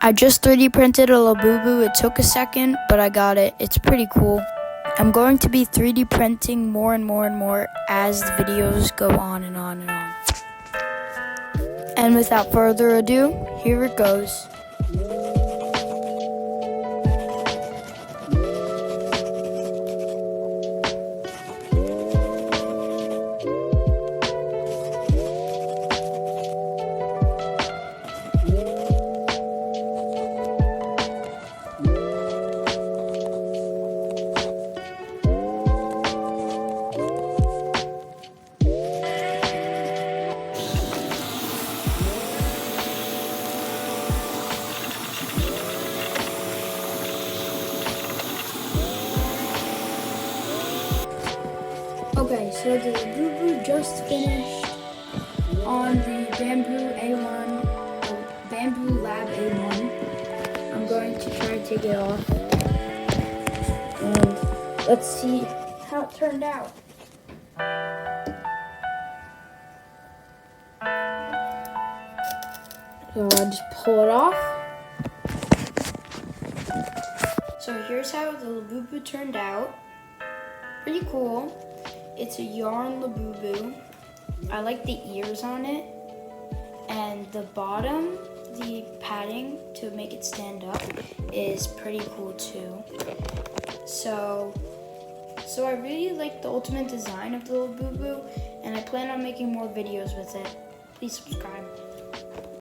I just 3D printed a Labubu. It took a second, but I got it. It's pretty cool. I'm going to be 3D printing more and more and more as the videos go on and on and on. And without further ado, here it goes. Okay, so the Labubu just finished on the Bamboo A1, Bamboo Lab A1. I'm going to try to take it off, and let's see how it turned out. So I'll just pull it off. So here's how the Labubu turned out. Pretty cool. It's a yarn Labubu. I like the ears on it, and the bottom, the padding to make it stand up is pretty cool too. So I really like the ultimate design of the Labubu, and I plan on making more videos with it. Please subscribe.